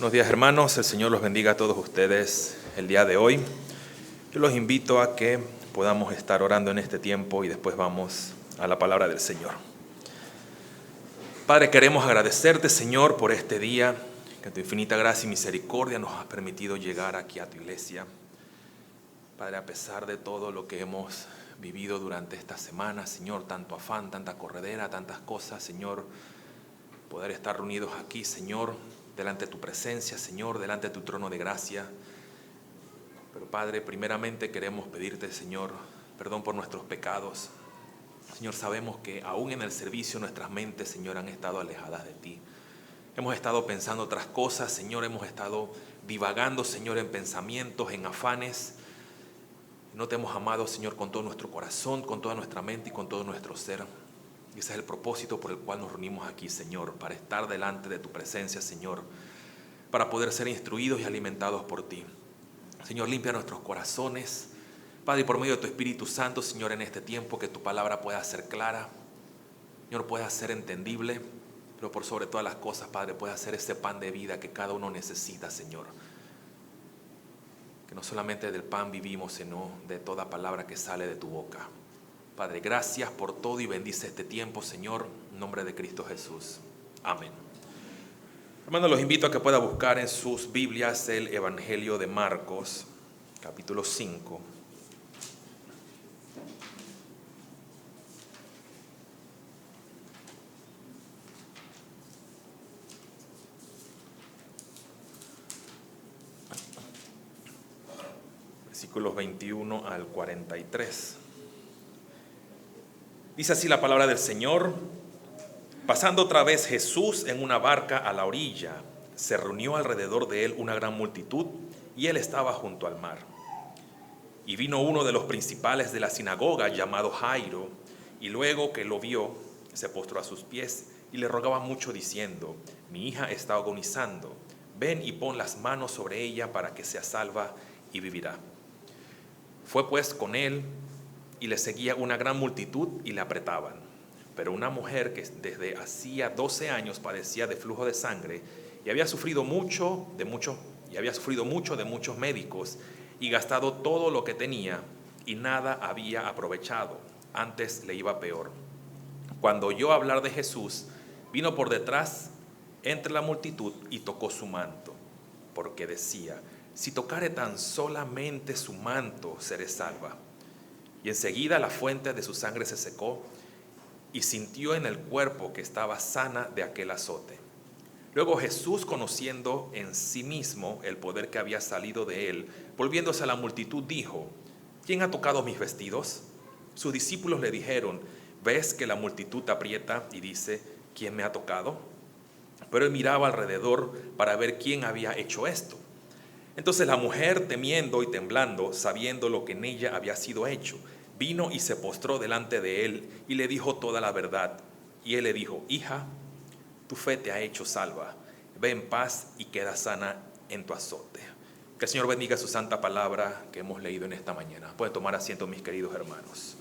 Buenos días, hermanos, el Señor los bendiga a todos ustedes el día de hoy. Yo los invito a que podamos estar orando en este tiempo y después vamos a la palabra del Señor. Padre, queremos agradecerte, Señor, por este día, que tu infinita gracia y misericordia nos has permitido llegar aquí a tu iglesia. Padre, a pesar de todo lo que hemos vivido durante esta semana, Señor, tanto afán, tanta corredera, tantas cosas, Señor, poder estar reunidos aquí, Señor, delante de tu presencia, Señor, delante de tu trono de gracia. Pero Padre, primeramente queremos pedirte, Señor, perdón por nuestros pecados. Señor, sabemos que aún en el servicio nuestras mentes, Señor, han estado alejadas de ti. Hemos estado pensando otras cosas, Señor, hemos estado divagando, Señor, en pensamientos, en afanes. No te hemos amado, Señor, con todo nuestro corazón, con toda nuestra mente y con todo nuestro ser. Y ese es el propósito por el cual nos reunimos aquí, Señor, para estar delante de tu presencia, Señor, para poder ser instruidos y alimentados por ti. Señor, limpia nuestros corazones, Padre, y por medio de tu Espíritu Santo, Señor, en este tiempo, que tu palabra pueda ser clara, Señor, pueda ser entendible, pero por sobre todas las cosas, Padre, pueda ser ese pan de vida que cada uno necesita, Señor. Que no solamente del pan vivimos, sino de toda palabra que sale de tu boca. Padre, gracias por todo y bendice este tiempo, Señor, en nombre de Cristo Jesús. Amén. Hermanos, los invito a que puedan buscar en sus Biblias el Evangelio de Marcos, capítulo 5. Versículos 21 al 43. Dice así la palabra del Señor: pasando otra vez Jesús en una barca a la orilla, se reunió alrededor de él una gran multitud, y él estaba junto al mar. Y vino uno de los principales de la sinagoga, llamado Jairo, y luego que lo vio, se postró a sus pies y le rogaba mucho, diciendo: mi hija está agonizando, ven y pon las manos sobre ella para que sea salva y vivirá. Fue pues con él, y le seguía una gran multitud y le apretaban. Pero una mujer que desde hacía 12 años padecía de flujo de sangre y había sufrido mucho de muchos médicos y gastado todo lo que tenía, y nada había aprovechado, antes le iba peor. Cuando oyó hablar de Jesús, vino por detrás entre la multitud y tocó su manto, porque decía: si tocare tan solamente su manto, seré salva. Y enseguida la fuente de su sangre se secó, y sintió en el cuerpo que estaba sana de aquel azote. Luego Jesús, conociendo en sí mismo el poder que había salido de él, volviéndose a la multitud, dijo: ¿quién ha tocado mis vestidos? Sus discípulos le dijeron: ¿ves que la multitud te aprieta y dice: ¿quién me ha tocado? Pero él miraba alrededor para ver quién había hecho esto. Entonces la mujer, temiendo y temblando, sabiendo lo que en ella había sido hecho, vino y se postró delante de él y le dijo toda la verdad. Y él le dijo: hija, tu fe te ha hecho salva, ve en paz y queda sana en tu azote. Que el Señor bendiga su santa palabra que hemos leído en esta mañana. Pueden tomar asiento, mis queridos hermanos.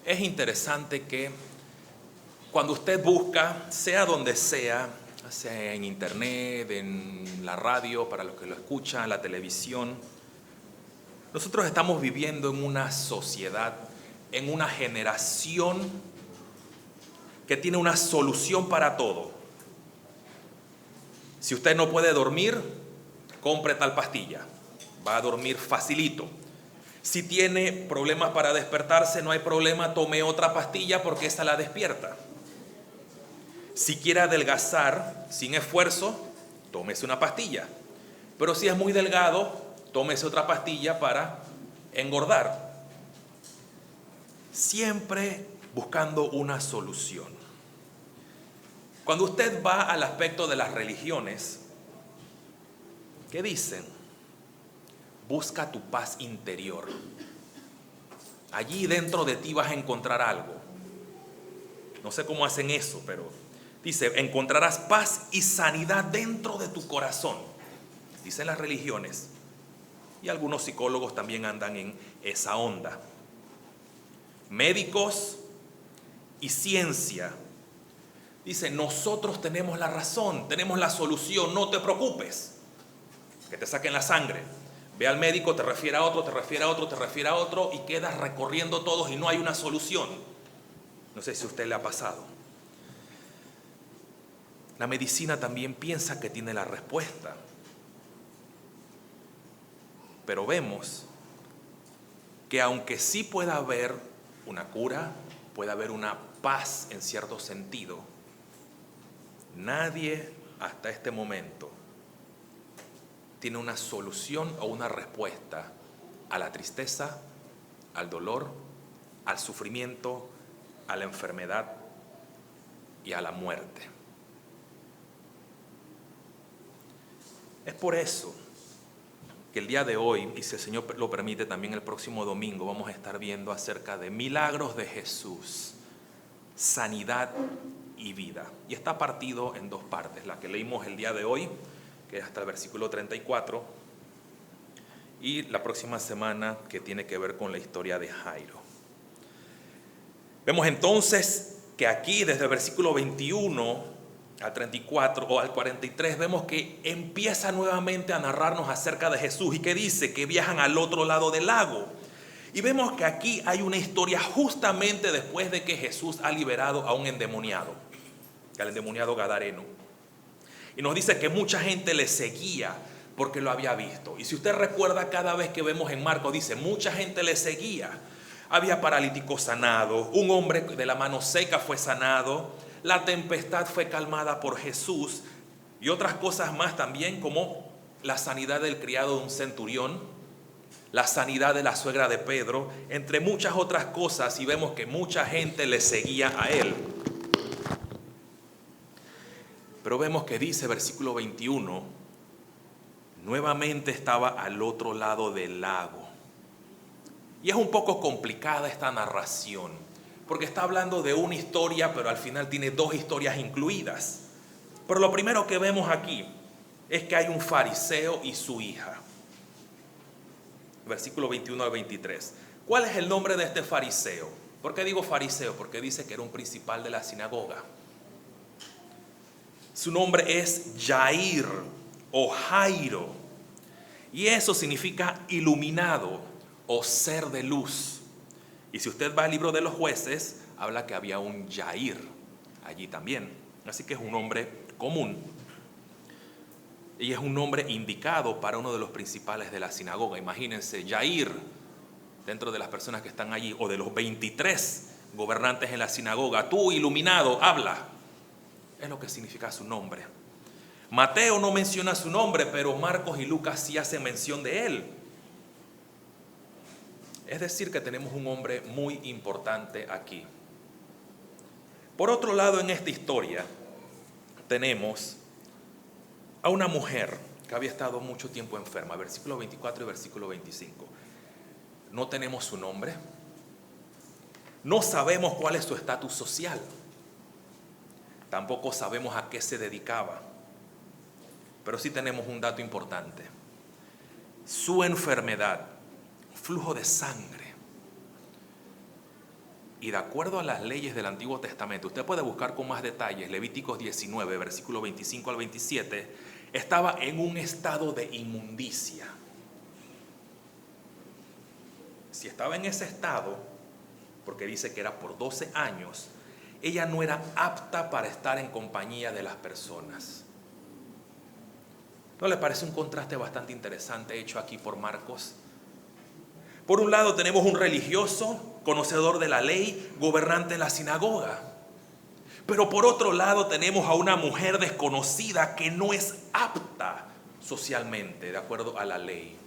Es interesante que cuando usted busca, sea donde sea en internet, en la radio, para los que lo escuchan, la televisión, nosotros estamos viviendo en una sociedad, en una generación que tiene una solución para todo. Si usted no puede dormir, compre tal pastilla, va a dormir facilito. Si tiene problemas para despertarse, no hay problema, tome otra pastilla porque esa la despierta. Si quiere adelgazar sin esfuerzo, tómese una pastilla. Pero si es muy delgado, tómese otra pastilla para engordar. Siempre buscando una solución. Cuando usted va al aspecto de las religiones, ¿qué dicen? Busca tu paz interior. Allí dentro de ti vas a encontrar algo. No sé cómo hacen eso, pero dice: encontrarás paz y sanidad dentro de tu corazón. dicen las religiones, y algunos psicólogos también andan en esa onda. Médicos y ciencia dicen, nosotros tenemos la razón, tenemos la solución, no te preocupes, que te saquen la sangre. Ve al médico, te refiere a otro, te refiere a otro, te refiere a otro, y quedas recorriendo todos y no hay una solución. No sé si a usted le ha pasado. La medicina también piensa que tiene la respuesta. Pero vemos que aunque sí pueda haber una cura, puede haber una paz en cierto sentido, nadie hasta este momento tiene una solución o una respuesta a la tristeza, al dolor, al sufrimiento, a la enfermedad y a la muerte. Es por eso que el día de hoy, y si el Señor lo permite, también el próximo domingo vamos a estar viendo acerca de milagros de Jesús, sanidad y vida. Y está partido en dos partes, la que leímos el día de hoy, que es hasta el versículo 34, y la próxima semana, que tiene que ver con la historia de Jairo. Vemos entonces que aquí, desde el versículo 21 al 34 o al 43, vemos que empieza nuevamente a narrarnos acerca de Jesús y que dice que viajan al otro lado del lago. Y vemos que aquí hay una historia justamente después de que Jesús ha liberado a un endemoniado, al endemoniado gadareno. Y nos dice que mucha gente le seguía porque lo había visto. Y si usted recuerda, cada vez que vemos en Marcos, dice, mucha gente le seguía. Había paralíticos sanados, un hombre de la mano seca fue sanado, la tempestad fue calmada por Jesús y otras cosas más también, como la sanidad del criado de un centurión, la sanidad de la suegra de Pedro, entre muchas otras cosas, y vemos que mucha gente le seguía a él. Pero vemos que dice versículo 21, nuevamente estaba al otro lado del lago. Y es un poco complicada esta narración, porque está hablando de una historia, pero al final tiene dos historias incluidas. Pero lo primero que vemos aquí es que hay un fariseo y su hija. Versículo 21 al 23. ¿Cuál es el nombre de este fariseo? ¿Por qué digo fariseo? Porque dice que era un principal de la sinagoga. Su nombre es Jair o Jairo, y eso significa iluminado o ser de luz. Y si usted va al libro de los Jueces, habla que había un Jair allí también. Así que es un nombre común. Y es un nombre indicado para uno de los principales de la sinagoga. Imagínense, Jair, dentro de las personas que están allí, o de los 23 gobernantes en la sinagoga, tú iluminado, habla. Es lo que significa su nombre. Mateo no menciona su nombre, pero Marcos y Lucas sí hacen mención de él. Es decir, que tenemos un hombre muy importante aquí. Por otro lado, en esta historia tenemos a una mujer que había estado mucho tiempo enferma, versículo 24 y versículo 25. No tenemos su nombre, no sabemos cuál es su estatus social, tampoco sabemos a qué se dedicaba, pero sí tenemos un dato importante: su enfermedad, flujo de sangre. Y de acuerdo a las leyes del Antiguo Testamento, usted puede buscar con más detalles, Levíticos 19, versículo 25 al 27, estaba en un estado de inmundicia. Si estaba en ese estado, porque dice que era por 12 años, ella no era apta para estar en compañía de las personas. ¿No le parece un contraste bastante interesante hecho aquí por Marcos? Por un lado tenemos un religioso, conocedor de la ley, gobernante en la sinagoga. Pero por otro lado tenemos a una mujer desconocida que no es apta socialmente, de acuerdo a la ley.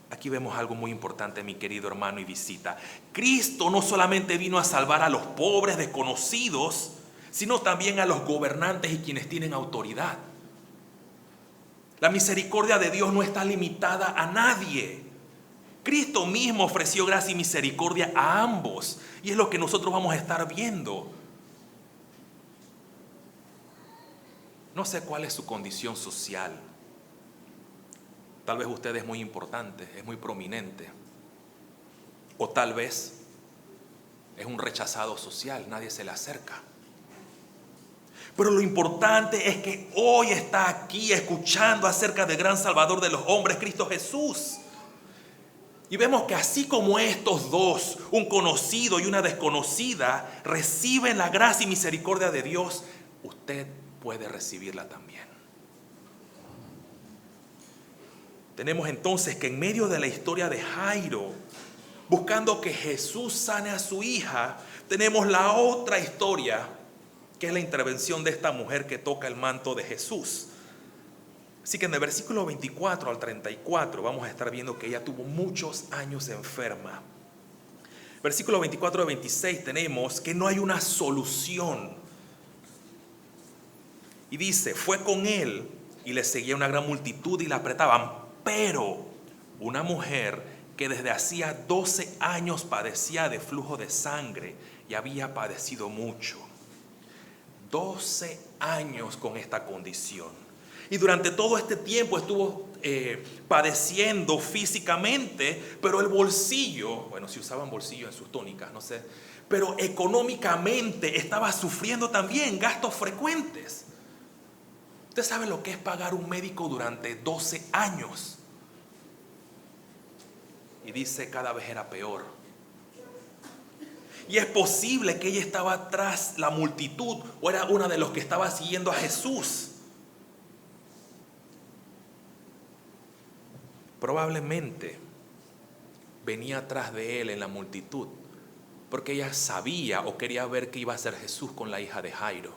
Aquí vemos algo muy importante, mi querido hermano y visita. Cristo no solamente vino a salvar a los pobres desconocidos, sino también a los gobernantes y quienes tienen autoridad. La misericordia de Dios no está limitada a nadie. Cristo mismo ofreció gracia y misericordia a ambos, y es lo que nosotros vamos a estar viendo. No sé cuál es su condición social. Tal vez usted es muy importante, es muy prominente. O tal vez es un rechazado social, nadie se le acerca. Pero lo importante es que hoy está aquí escuchando acerca del gran Salvador de los hombres, Cristo Jesús. Y vemos que así como estos dos, un conocido y una desconocida, reciben la gracia y misericordia de Dios, usted puede recibirla también. Tenemos entonces que en medio de la historia de Jairo, buscando que Jesús sane a su hija, tenemos la otra historia, que es la intervención de esta mujer que toca el manto de Jesús. Así que en el versículo 24 al 34 vamos a estar viendo que ella tuvo muchos años enferma. Versículo 24 al 26 tenemos que no hay una solución. Y dice, fue con él y le seguía una gran multitud y la apretaban. Pero una mujer que desde hacía 12 años padecía de flujo de sangre y había padecido mucho. 12 años con esta condición. Y durante todo este tiempo estuvo padeciendo físicamente, pero el bolsillo, bueno, si usaban bolsillo en sus túnicas, no sé, pero económicamente estaba sufriendo también gastos frecuentes. Usted sabe lo que es pagar un médico durante 12 años. Y dice, cada vez era peor. Y es posible que ella estaba tras la multitud o era una de los que estaba siguiendo a Jesús. Probablemente venía atrás de él en la multitud porque ella sabía o quería ver qué iba a hacer Jesús con la hija de Jairo.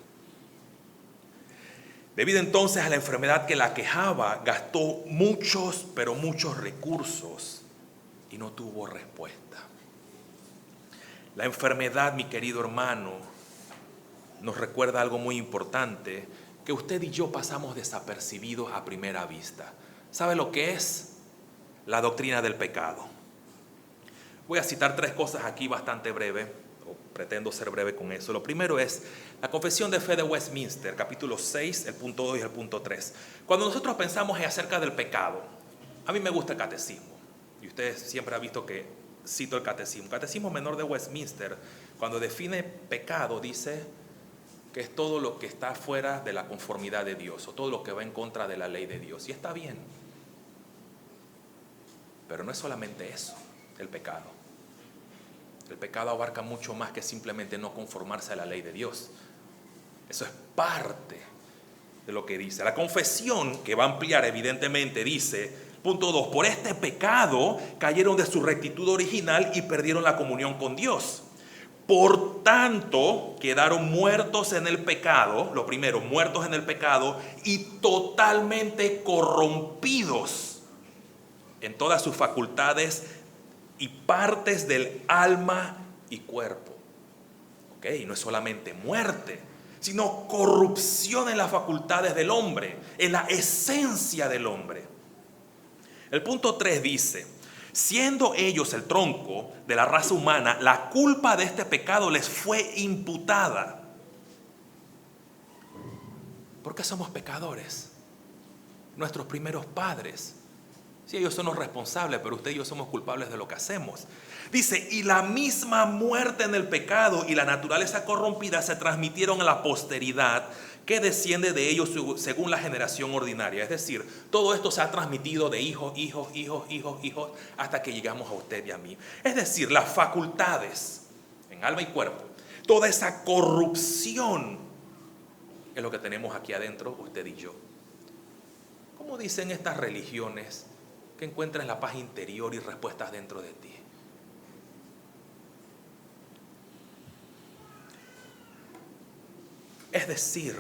Debido entonces a la enfermedad que la aquejaba, gastó muchos, pero muchos recursos y no tuvo respuesta. La enfermedad, mi querido hermano, nos recuerda algo muy importante que usted y yo pasamos desapercibidos a primera vista. ¿Sabe lo que es? La doctrina del pecado. Voy a citar 3 cosas aquí bastante breve, o pretendo ser breve con eso. Lo primero es la Confesión de Fe de Westminster, capítulo 6, el punto 2 y el punto 3. Cuando nosotros pensamos acerca del pecado, a mí me gusta el catecismo, y usted siempre ha visto que cito el catecismo. El catecismo menor de Westminster, cuando define pecado, dice que es todo lo que está fuera de la conformidad de Dios, o todo lo que va en contra de la ley de Dios. Y está bien. Pero no es solamente eso, el pecado. El pecado abarca mucho más que simplemente no conformarse a la ley de Dios. Eso es parte de lo que dice. La confesión, que va a ampliar evidentemente, dice, punto 2, por este pecado cayeron de su rectitud original y perdieron la comunión con Dios. Por tanto, quedaron muertos en el pecado, lo primero, muertos en el pecado y totalmente corrompidos en todas sus facultades y partes del alma y cuerpo. Ok, no es solamente muerte, sino corrupción en las facultades del hombre, en la esencia del hombre. El punto 3 dice, siendo ellos el tronco de la raza humana, la culpa de este pecado les fue imputada. ¿Por qué somos pecadores? Nuestros primeros padres. Sí, ellos son los responsables, pero usted y yo somos culpables de lo que hacemos. Dice, y la misma muerte en el pecado y la naturaleza corrompida se transmitieron a la posteridad que desciende de ellos según la generación ordinaria. Es decir, todo esto se ha transmitido de hijos, hasta que llegamos a usted y a mí. Es decir, las facultades en alma y cuerpo, toda esa corrupción es lo que tenemos aquí adentro, usted y yo. ¿Cómo dicen estas religiones que encuentras la paz interior y respuestas dentro de ti? Es decir,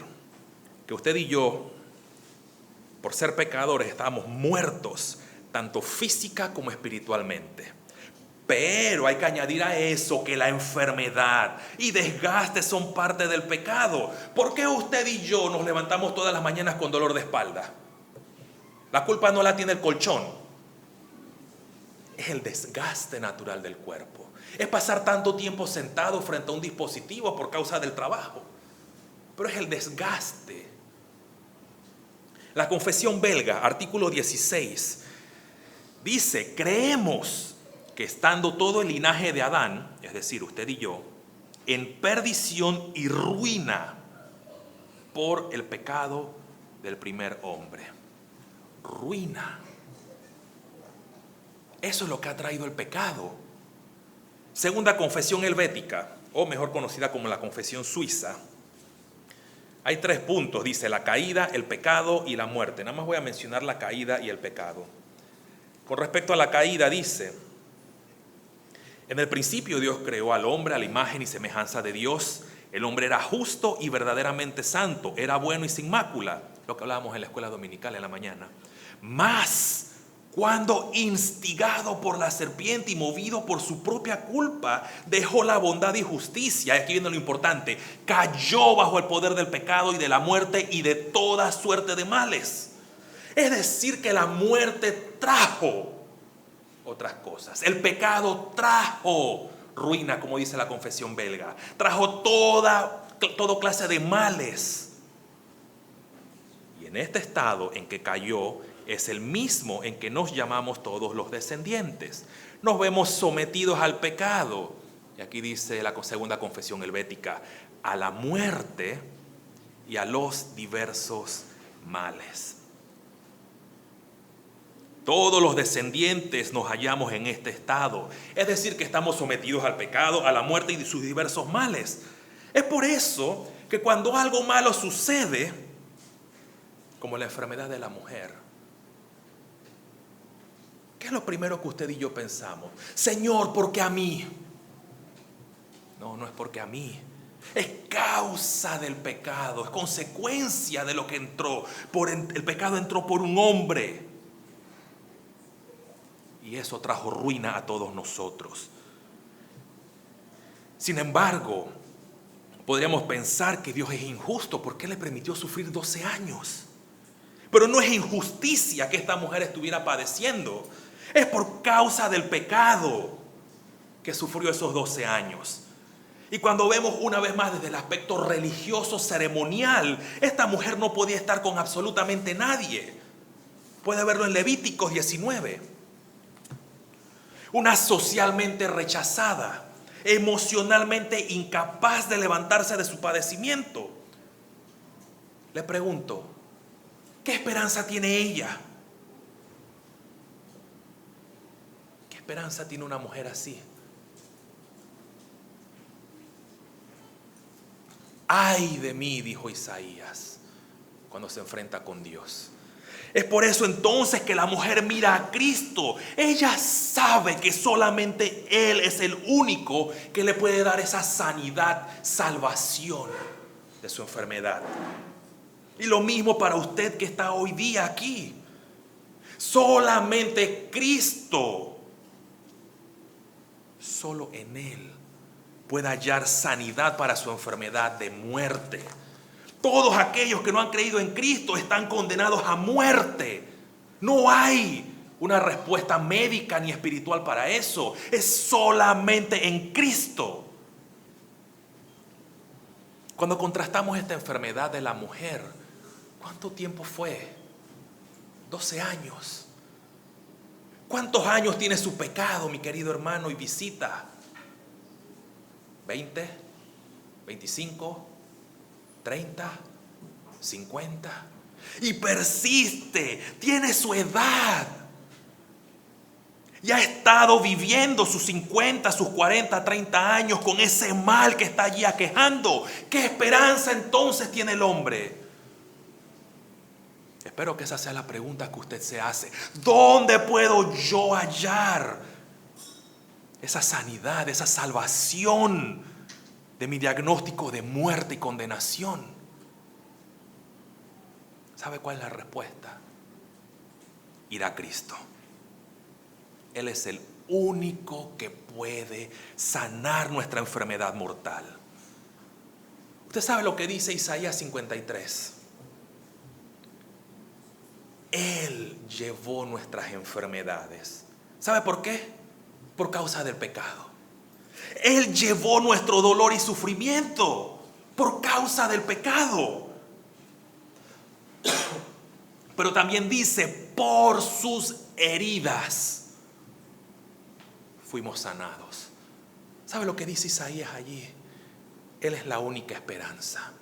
que usted y yo, por ser pecadores, estamos muertos, tanto física como espiritualmente. Pero hay que añadir a eso que la enfermedad y desgaste son parte del pecado. ¿Por qué usted y yo nos levantamos todas las mañanas con dolor de espalda? La culpa no la tiene el colchón. Es el desgaste natural del cuerpo. Es pasar tanto tiempo sentado frente a un dispositivo por causa del trabajo. Pero es el desgaste. La Confesión Belga, artículo 16, dice: creemos que estando todo el linaje de Adán, es decir, usted y yo, en perdición y ruina por el pecado del primer hombre. Ruina. Eso es lo que ha traído el pecado. Segunda Confesión Helvética, o mejor conocida como la Confesión Suiza. Hay 3 puntos, dice: la caída, el pecado y la muerte. Nada más voy a mencionar la caída y el pecado. Con respecto a la caída dice: en el principio Dios creó al hombre a la imagen y semejanza de Dios. El hombre era justo y verdaderamente santo, era bueno y sin mácula, lo que hablábamos en la escuela dominical en la mañana. Mas cuando instigado por la serpiente y movido por su propia culpa, dejó la bondad y justicia, y aquí viene lo importante, cayó bajo el poder del pecado y de la muerte y de toda suerte de males. Es decir, que la muerte trajo otras cosas. El pecado trajo ruina, como dice la Confesión Belga. Trajo toda clase de males. Y en este estado en que cayó es el mismo en que nos llamamos todos los descendientes. Nos vemos sometidos al pecado. Y aquí dice la segunda Confesión Helvética: a la muerte y a los diversos males. Todos los descendientes nos hallamos en este estado. Es decir, que estamos sometidos al pecado, a la muerte y sus diversos males. Es por eso que cuando algo malo sucede, como la enfermedad de la mujer, ¿qué es lo primero que usted y yo pensamos? Señor, ¿por qué a mí? No, no es porque a mí. Es causa del pecado, es consecuencia de lo que entró. El pecado entró por un hombre. Y eso trajo ruina a todos nosotros. Sin embargo, podríamos pensar que Dios es injusto porque le permitió sufrir 12 años. Pero no es injusticia que esta mujer estuviera padeciendo. Es por causa del pecado que sufrió esos 12 años. Y cuando vemos una vez más desde el aspecto religioso ceremonial, esta mujer no podía estar con absolutamente nadie. Puede verlo en Levíticos 19. Una socialmente rechazada, emocionalmente incapaz de levantarse de su padecimiento. Le pregunto, ¿qué esperanza tiene ella? ¿Qué esperanza tiene una mujer así? Ay de mí, dijo Isaías, cuando se enfrenta con Dios. Es por eso entonces que la mujer mira a Cristo. Ella sabe que solamente Él es el único que le puede dar esa sanidad, salvación de su enfermedad. Y lo mismo para usted que está hoy día aquí. Solamente Cristo, solo en Él puede hallar sanidad para su enfermedad de muerte. Todos aquellos que no han creído en Cristo están condenados a muerte. No hay una respuesta médica ni espiritual para eso. Es solamente en Cristo. Cuando contrastamos esta enfermedad de la mujer, ¿cuánto tiempo fue? 12 años. ¿Cuántos años tiene su pecado, mi querido hermano y visita? ¿20? ¿25? 30, 50, y persiste, tiene su edad, y ha estado viviendo sus 50, sus 40, 30 años con ese mal que está allí aquejando. ¿Qué esperanza entonces tiene el hombre? Espero que esa sea la pregunta que usted se hace. ¿Dónde puedo yo hallar esa sanidad, esa salvación de mi diagnóstico de muerte y condenación? ¿Sabe cuál es la respuesta? Ir a Cristo. Él es el único que puede sanar nuestra enfermedad mortal. Usted sabe lo que dice Isaías 53. Él llevó nuestras enfermedades. ¿Sabe por qué? Por causa del pecado. Él llevó nuestro dolor y sufrimiento por causa del pecado. Pero también dice, por sus heridas fuimos sanados. ¿Sabe lo que dice Isaías allí? Él es la única esperanza.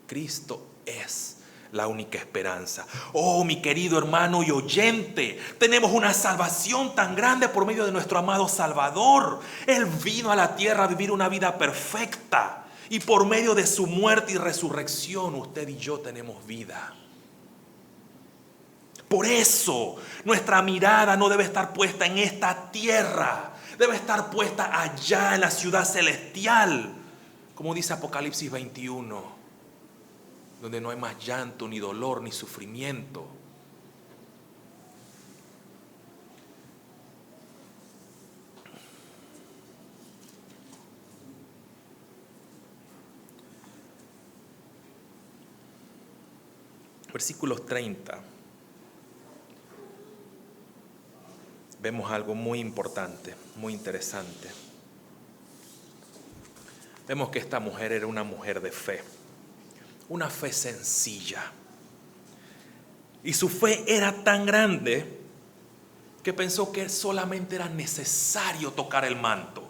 Cristo es la única esperanza. Oh, mi querido hermano y oyente, tenemos una salvación tan grande por medio de nuestro amado Salvador. Él vino a la tierra a vivir una vida perfecta, y por medio de su muerte y resurrección usted y yo tenemos vida. Por eso nuestra mirada no debe estar puesta en esta tierra, debe estar puesta allá en la ciudad celestial, como dice Apocalipsis 21, donde no hay más llanto, ni dolor, ni sufrimiento. Versículos 30. Vemos algo muy importante, muy interesante. Vemos que esta mujer era una mujer de fe. Una fe sencilla. Y su fe era tan grande que pensó que solamente era necesario tocar el manto.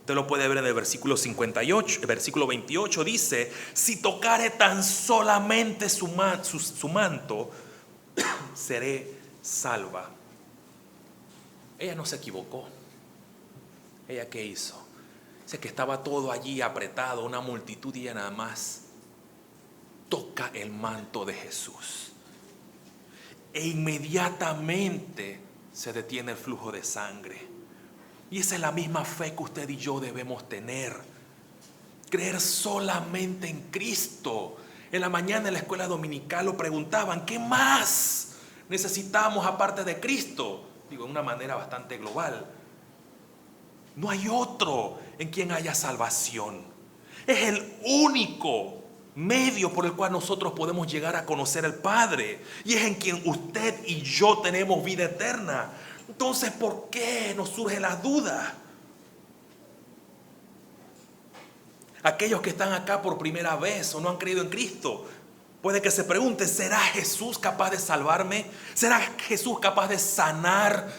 Usted lo puede ver en el versículo 58, el versículo 28 dice, si tocare tan solamente su manto, seré salva. Ella no se equivocó. ¿Ella qué hizo? Dice que estaba todo allí apretado, una multitud, y ella nada más toca el manto de Jesús. E inmediatamente se detiene el flujo de sangre. Y esa es la misma fe que usted y yo debemos tener. Creer solamente en Cristo. En la mañana en la escuela dominical lo preguntaban, ¿qué más necesitamos aparte de Cristo? Digo, de una manera bastante global. No hay otro en quien haya salvación. Es el único medio por el cual nosotros podemos llegar a conocer al Padre, y es en quien usted y yo tenemos vida eterna. Entonces, ¿por qué nos surge la duda? Aquellos que están acá por primera vez o no han creído en Cristo, puede que se pregunten, ¿será Jesús capaz de salvarme? ¿Será Jesús capaz de sanar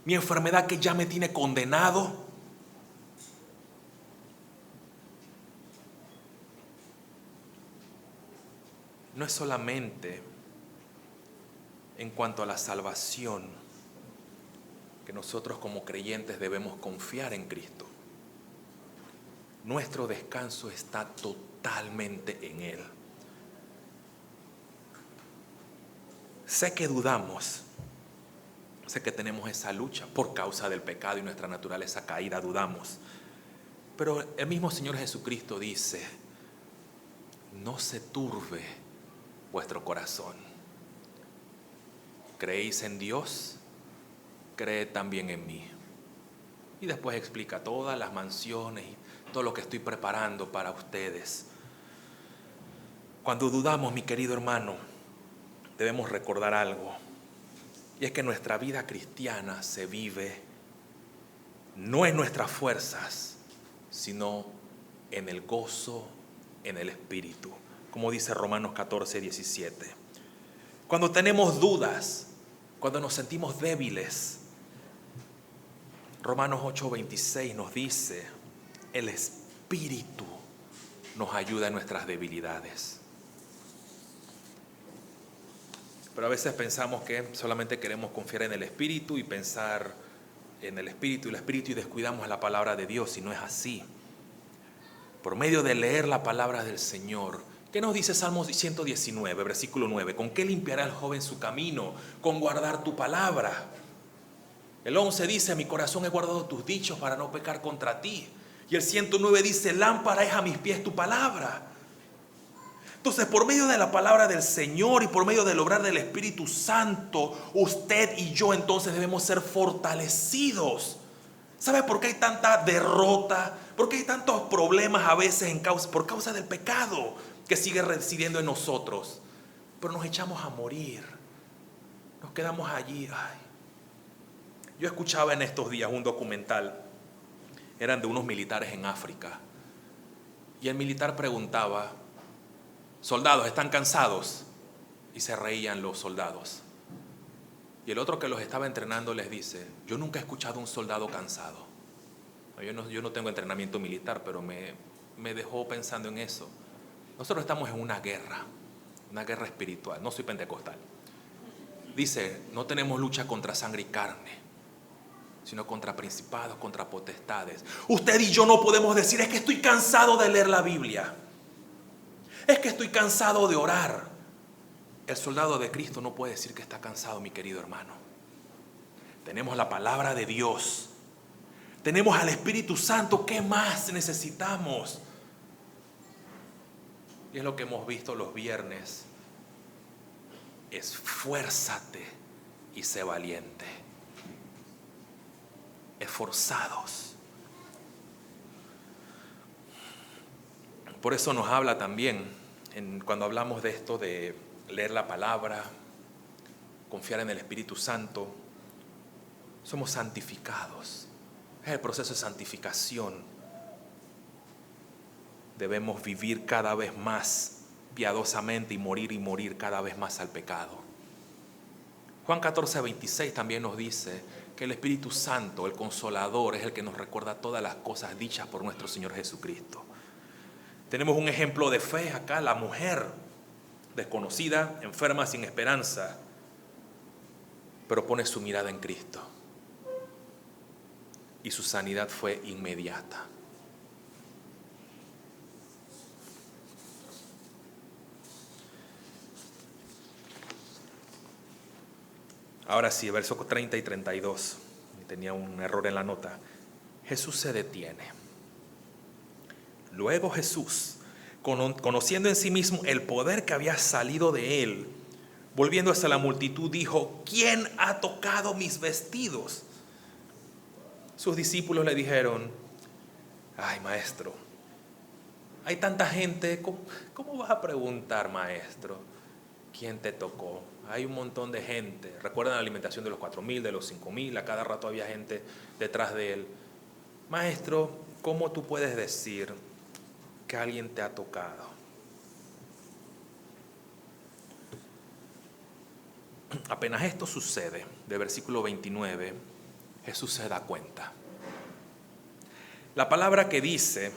mi enfermedad que ya me tiene condenado? No es solamente en cuanto a la salvación que nosotros como creyentes debemos confiar en Cristo. Nuestro descanso está totalmente en Él. Sé que dudamos, sé que tenemos esa lucha por causa del pecado y nuestra naturaleza caída, dudamos. Pero el mismo Señor Jesucristo dice, no se turbe vuestro corazón. ¿Creéis en Dios? Creed también en mí. Y después explica todas las mansiones y todo lo que estoy preparando para ustedes. Cuando dudamos, mi querido hermano, debemos recordar algo. Y es que nuestra vida cristiana se vive no en nuestras fuerzas, sino en el gozo, en el Espíritu. Como dice Romanos 14, 17. Cuando tenemos dudas, cuando nos sentimos débiles, Romanos 8, 26 nos dice, el Espíritu nos ayuda en nuestras debilidades. Pero a veces pensamos que solamente queremos confiar en el Espíritu y pensar en el Espíritu y descuidamos la palabra de Dios, y no es así. Por medio de leer la palabra del Señor, ¿qué nos dice Salmos 119, versículo 9? ¿Con qué limpiará el joven su camino? Con guardar tu palabra. El 11 dice, mi corazón he guardado tus dichos para no pecar contra ti. Y el 109 dice, lámpara es a mis pies tu palabra. Entonces, por medio de la palabra del Señor y por medio del obrar del Espíritu Santo, usted y yo entonces debemos ser fortalecidos. ¿Sabe por qué hay tanta derrota? ¿Por qué hay tantos problemas a veces por causa del pecado que sigue residiendo en nosotros? Pero nos echamos a morir. Nos quedamos allí. Ay. Yo escuchaba en estos días un documental. Eran de unos militares en África. Y el militar preguntaba, soldados, ¿están cansados? Y se reían los soldados. Y el otro que los estaba entrenando les dice: yo nunca he escuchado a un soldado cansado. Yo no tengo entrenamiento militar, pero me dejó pensando en eso. Nosotros estamos en una guerra espiritual. No soy pentecostal. Dice: no tenemos lucha contra sangre y carne, sino contra principados, contra potestades. Usted y yo no podemos decir: es que estoy cansado de leer la Biblia, es que estoy cansado de orar. El soldado de Cristo no puede decir que está cansado, mi querido hermano. Tenemos la palabra de Dios, tenemos al Espíritu Santo. ¿Qué más necesitamos? Y es lo que hemos visto los viernes: esfuérzate y sé valiente. Esforzados. Por eso nos habla también, cuando hablamos de esto de leer la palabra, confiar en el Espíritu Santo, somos santificados. Es el proceso de santificación. Debemos vivir cada vez más piadosamente y morir cada vez más al pecado. Juan 14:26 también nos dice que el Espíritu Santo, el Consolador, es el que nos recuerda todas las cosas dichas por nuestro Señor Jesucristo. Tenemos un ejemplo de fe acá: la mujer desconocida, enferma, sin esperanza, pero pone su mirada en Cristo y su sanidad fue inmediata. Ahora sí, versos 30 y 32. Tenía un error en la nota. Jesús se detiene. Luego Jesús, conociendo en sí mismo el poder que había salido de él, volviendo hacia la multitud, dijo: ¿quién ha tocado mis vestidos? Sus discípulos le dijeron: ay, maestro, hay tanta gente, ¿cómo vas a preguntar, maestro, quién te tocó? Hay un montón de gente. Recuerdan la alimentación de los 4,000, de los 5,000, a cada rato había gente detrás de él. Maestro, ¿cómo tú puedes decir que alguien te ha tocado? Apenas esto sucede, de versículo 29, Jesús se da cuenta. La palabra que dice,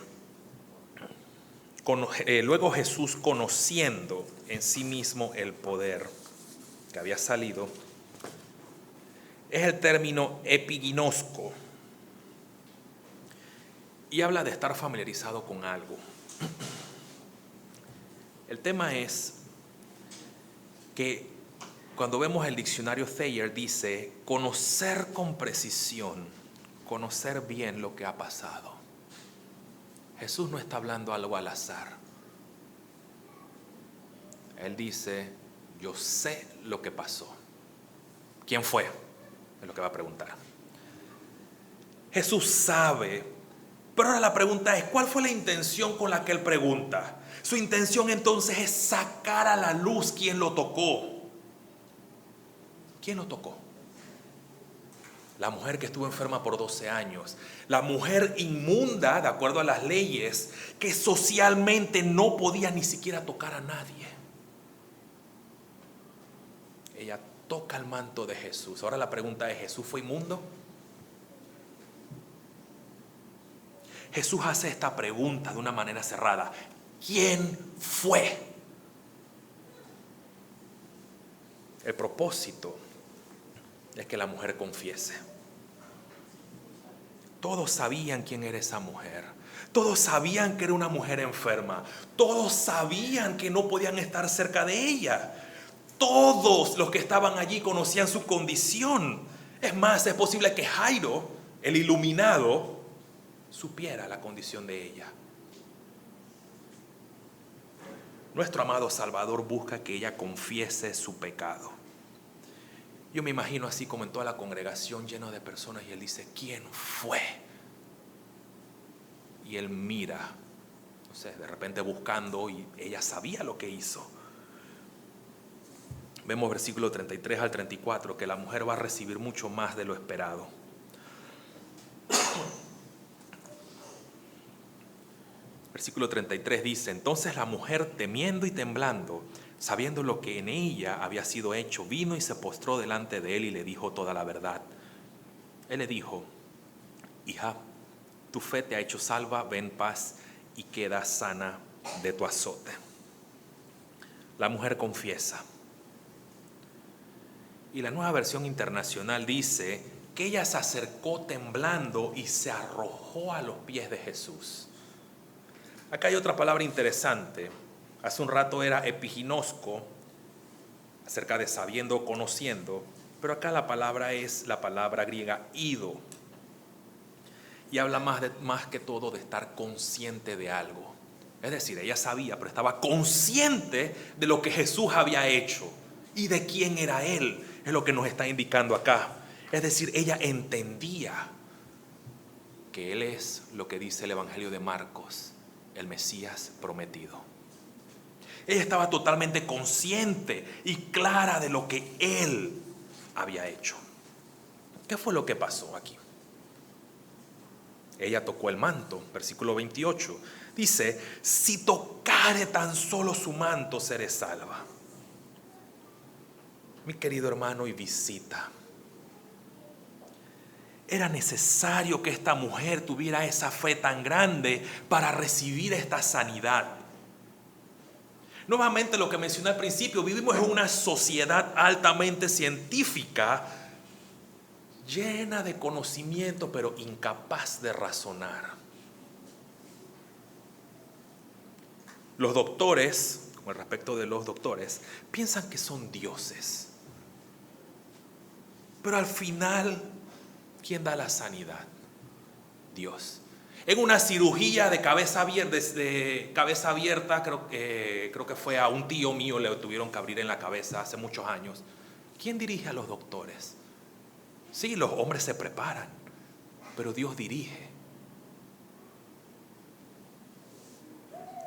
luego Jesús, conociendo en sí mismo el poder que había salido, es el término epiginosko, y habla de estar familiarizado con algo. El tema es que cuando vemos el diccionario Thayer, dice conocer con precisión, conocer bien lo que ha pasado. Jesús no está hablando algo al azar. Él dice: yo sé lo que pasó. ¿Quién fue? Es lo que va a preguntar. Jesús sabe, pero ahora la pregunta es: ¿cuál fue la intención con la que él pregunta? Su intención entonces es sacar a la luz quién lo tocó. ¿Quién lo tocó? La mujer que estuvo enferma por 12 años. La mujer inmunda, de acuerdo a las leyes, que socialmente no podía ni siquiera tocar a nadie. Ella toca el manto de Jesús. Ahora la pregunta es: ¿Jesús fue inmundo? Jesús hace esta pregunta de una manera cerrada: ¿quién fue? El propósito es que la mujer confiese. Todos sabían quién era esa mujer. Todos sabían que era una mujer enferma. Todos sabían que no podían estar cerca de ella. Todos los que estaban allí conocían su condición. Es más, es posible que Jairo, el iluminado, supiera la condición de ella. Nuestro amado Salvador busca que ella confiese su pecado. Yo me imagino así como en toda la congregación lleno de personas, y él dice: ¿quién fue? Y él mira, no sé, de repente buscando, y ella sabía lo que hizo. Vemos versículo 33 al 34 que la mujer va a recibir mucho más de lo esperado. Versículo 33 dice: entonces la mujer, temiendo y temblando, Sabiendo lo que en ella había sido hecho, vino y se postró delante de él y le dijo toda la verdad. Él le dijo: hija, tu fe te ha hecho salva, ve en paz y queda sana de tu azote. La mujer confiesa. Y la Nueva Versión Internacional dice que ella se acercó temblando y se arrojó a los pies de Jesús. Acá hay otra palabra interesante. Hace un rato era epiginosco, acerca de sabiendo o conociendo, pero acá la palabra es la palabra griega ido. Y habla más que todo de estar consciente de algo. Es decir, ella sabía, pero estaba consciente de lo que Jesús había hecho y de quién era Él. Es lo que nos está indicando acá. Es decir, ella entendía que Él es lo que dice el Evangelio de Marcos, el Mesías prometido. Ella estaba totalmente consciente y clara de lo que Él había hecho. ¿Qué fue lo que pasó aquí? Ella tocó el manto, versículo 28. Dice: si tocare tan solo su manto, seré salva. Mi querido hermano y visita, era necesario que esta mujer tuviera esa fe tan grande para recibir esta sanidad. Nuevamente, lo que mencioné al principio, vivimos en una sociedad altamente científica, llena de conocimiento, pero incapaz de razonar. Los doctores, con respecto de los doctores, piensan que son dioses. Pero al final, ¿quién da la sanidad? Dios. En una cirugía de cabeza abierta, creo que fue a un tío mío, le tuvieron que abrir en la cabeza hace muchos años. ¿Quién dirige a los doctores? Sí, los hombres se preparan, pero Dios dirige.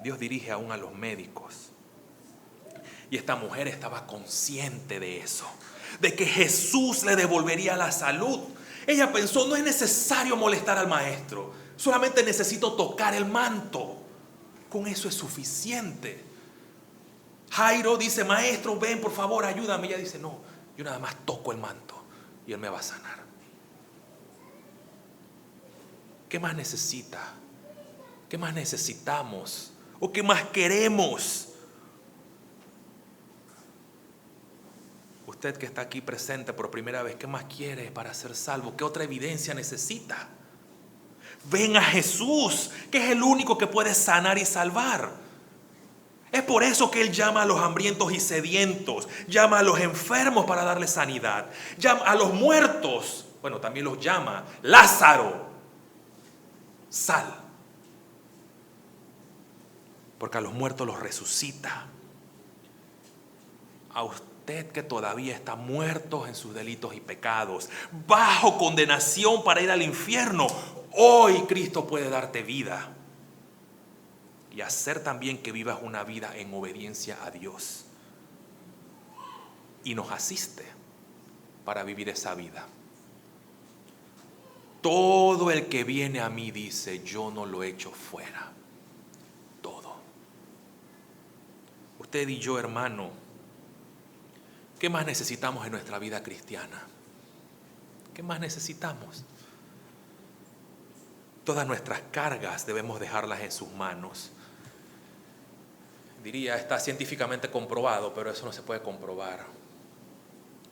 Dios dirige aún a los médicos. Y esta mujer estaba consciente de eso, de que Jesús le devolvería la salud. Ella pensó: no es necesario molestar al maestro, solamente necesito tocar el manto. Con eso es suficiente. Jairo dice: maestro, ven por favor, ayúdame. Ella dice: no, yo nada más toco el manto y Él me va a sanar. ¿Qué más necesita? ¿Qué más necesitamos? ¿O qué más queremos? Usted que está aquí presente por primera vez, ¿qué más quiere para ser salvo? ¿Qué otra evidencia necesita? Ven a Jesús, que es el único que puede sanar y salvar. Es por eso que Él llama a los hambrientos y sedientos, llama a los enfermos para darles sanidad, llama a los muertos, bueno, también los llama: Lázaro, sal. Porque a los muertos los resucita. A usted que todavía está muerto en sus delitos y pecados, bajo condenación para ir al infierno, hoy Cristo puede darte vida y hacer también que vivas una vida en obediencia a Dios. Y nos asiste para vivir esa vida. Todo el que viene a mí, dice, yo no lo echo fuera. Todo. Usted y yo, hermano, ¿qué más necesitamos en nuestra vida cristiana? ¿Qué más necesitamos? Todas nuestras cargas debemos dejarlas en sus manos. Diría, está científicamente comprobado, pero eso no se puede comprobar.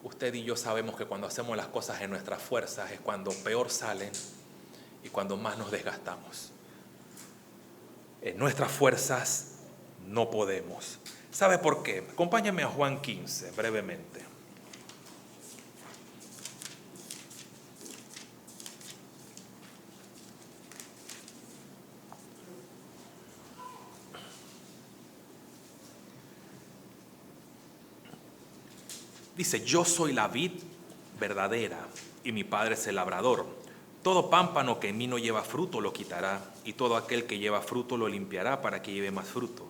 Usted y yo sabemos que cuando hacemos las cosas en nuestras fuerzas es cuando peor salen y cuando más nos desgastamos. En nuestras fuerzas no podemos. ¿Sabe por qué? Acompáñame a Juan 15, brevemente. Dice: yo soy la vid verdadera y mi Padre es el labrador. Todo pámpano que en mí no lleva fruto lo quitará, y todo aquel que lleva fruto lo limpiará para que lleve más fruto.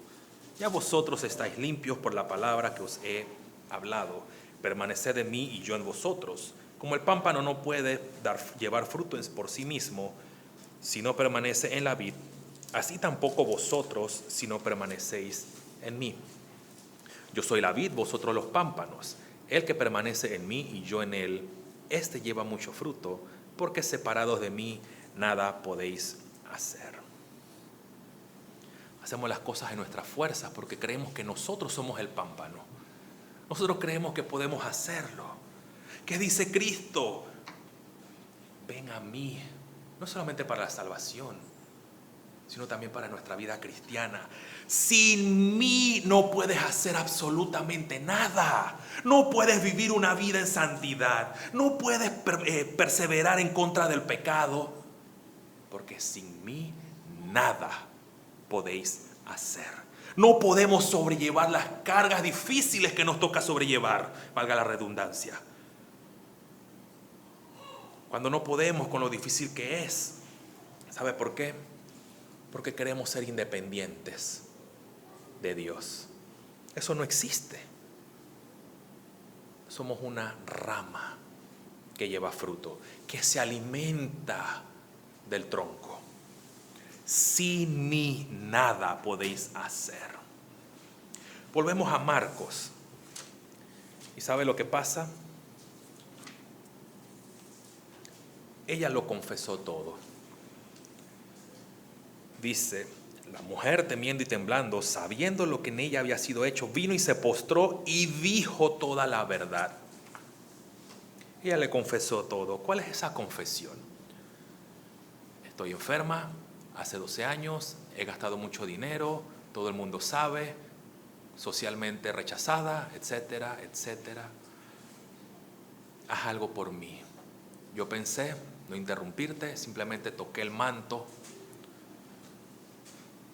Ya vosotros estáis limpios por la palabra que os he hablado. Permaneced en mí y yo en vosotros. Como el pámpano no puede llevar fruto por sí mismo si no permanece en la vid, así tampoco vosotros si no permanecéis en mí. Yo soy la vid, vosotros los pámpanos. El que permanece en mí y yo en él, este lleva mucho fruto, porque separados de mí nada podéis hacer. Hacemos las cosas en nuestras fuerzas porque creemos que nosotros somos el pámpano. Nosotros creemos que podemos hacerlo. ¿Qué dice Cristo? Ven a mí, no solamente para la salvación, sino también para nuestra vida cristiana. Sin mí no puedes hacer absolutamente nada. No puedes vivir una vida en santidad. No puedes perseverar en contra del pecado, porque sin mí nada podéis hacer. No podemos sobrellevar las cargas difíciles que nos toca sobrellevar, valga la redundancia. Cuando no podemos con lo difícil que es, ¿sabe por qué? Porque queremos ser independientes de Dios. Eso no existe. Somos una rama que lleva fruto, que se alimenta del tronco. Sin mí nada podéis hacer. Volvemos a Marcos. ¿Y sabe lo que pasa? Ella lo confesó todo. Dice, la mujer temiendo y temblando, sabiendo lo que en ella había sido hecho, vino y se postró y dijo toda la verdad. Ella le confesó todo. ¿Cuál es esa confesión? Estoy enferma, hace 12 años, he gastado mucho dinero, todo el mundo sabe, socialmente rechazada, etcétera, etcétera. Haz algo por mí. Yo pensé no interrumpirte, simplemente toqué el manto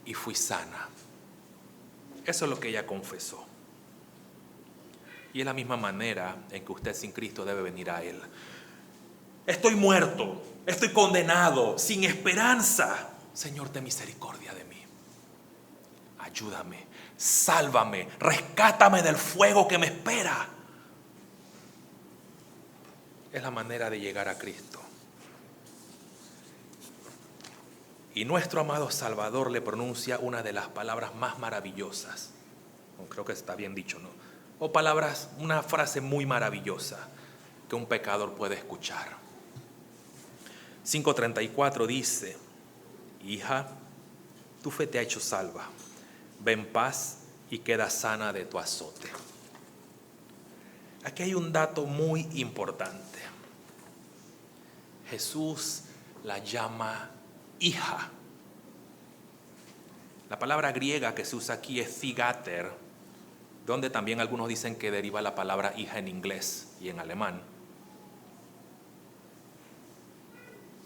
y fui sana. Eso es lo que ella confesó. Y es la misma manera en que usted sin Cristo debe venir a Él. Estoy muerto, estoy condenado, sin esperanza. Señor, ten misericordia de mí. Ayúdame, sálvame, rescátame del fuego que me espera. Es la manera de llegar a Cristo. Y nuestro amado Salvador le pronuncia una de las palabras más maravillosas. Creo que está bien dicho, ¿no? O palabras, una frase muy maravillosa que un pecador puede escuchar. 5:34 dice, hija, tu fe te ha hecho salva. Ve en paz y queda sana de tu azote. Aquí hay un dato muy importante. Jesús la llama hija. La palabra griega que se usa aquí es zigater, donde también algunos dicen que deriva la palabra hija en inglés y en alemán.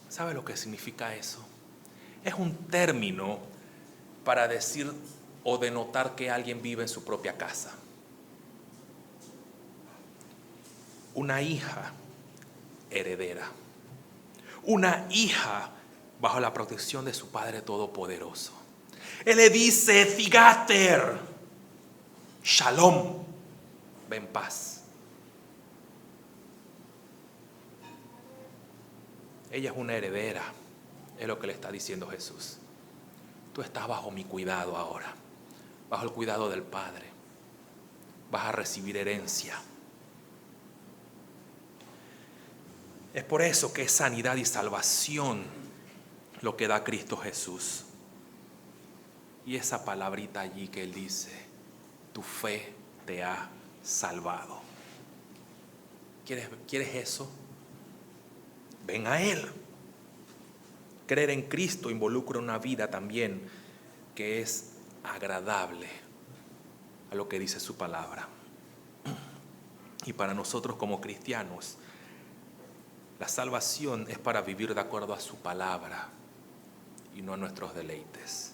¿Sabe lo que significa eso? Es un término para decir o denotar que alguien vive en su propia casa. Una hija heredera. Una hija bajo la protección de su Padre Todopoderoso. Él le dice, zigater, shalom, ven en paz. Ella es una heredera, es lo que le está diciendo Jesús. Tú estás bajo mi cuidado ahora, bajo el cuidado del Padre. Vas a recibir herencia. Es por eso que es sanidad y salvación lo que da Cristo Jesús. Y esa palabrita allí que Él dice, tu fe te ha salvado. ¿Quieres eso? Ven a Él. Creer en Cristo involucra una vida también que es agradable a lo que dice su palabra. Y para nosotros como cristianos, la salvación es para vivir de acuerdo a su palabra y no a nuestros deleites.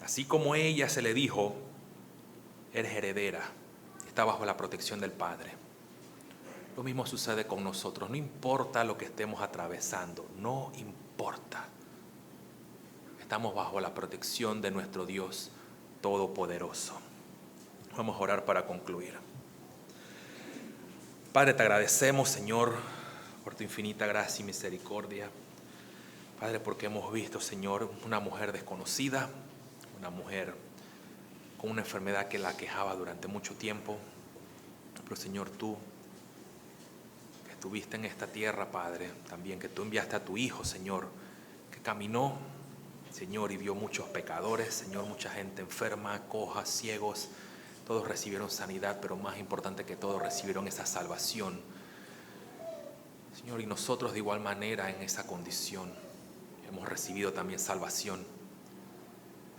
Así como ella se le dijo, eres heredera, está bajo la protección del Padre. Lo mismo sucede con nosotros, no importa lo que estemos atravesando, no importa. Estamos bajo la protección de nuestro Dios Todopoderoso. Vamos a orar para concluir. Padre, te agradecemos, Señor, por tu infinita gracia y misericordia. Padre, porque hemos visto, Señor, una mujer desconocida, una mujer con una enfermedad que la aquejaba durante mucho tiempo. Pero Señor, tú que estuviste en esta tierra, Padre, también que tú enviaste a tu Hijo, Señor, que caminó, Señor, y vio muchos pecadores, Señor, mucha gente enferma, cojas, ciegos. Todos recibieron sanidad, pero más importante que todo, recibieron esa salvación. Señor, y nosotros de igual manera en esa condición hemos recibido también salvación.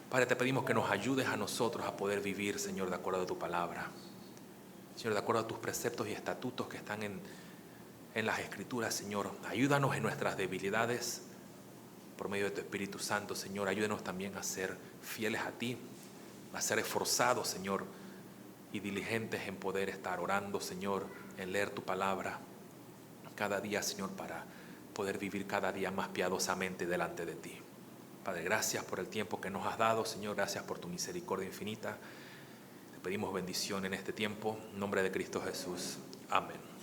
Padre, te pedimos que nos ayudes a nosotros a poder vivir, Señor, de acuerdo a tu palabra. Señor, de acuerdo a tus preceptos y estatutos que están en las Escrituras, Señor. Ayúdanos en nuestras debilidades por medio de tu Espíritu Santo, Señor. Ayúdanos también a ser fieles a ti, a ser esforzados, Señor, y diligentes en poder estar orando, Señor, en leer tu palabra cada día, Señor, para poder vivir cada día más piadosamente delante de ti. Padre, gracias por el tiempo que nos has dado, Señor. Gracias por tu misericordia infinita. Te pedimos bendición en este tiempo. En nombre de Cristo Jesús. Amén.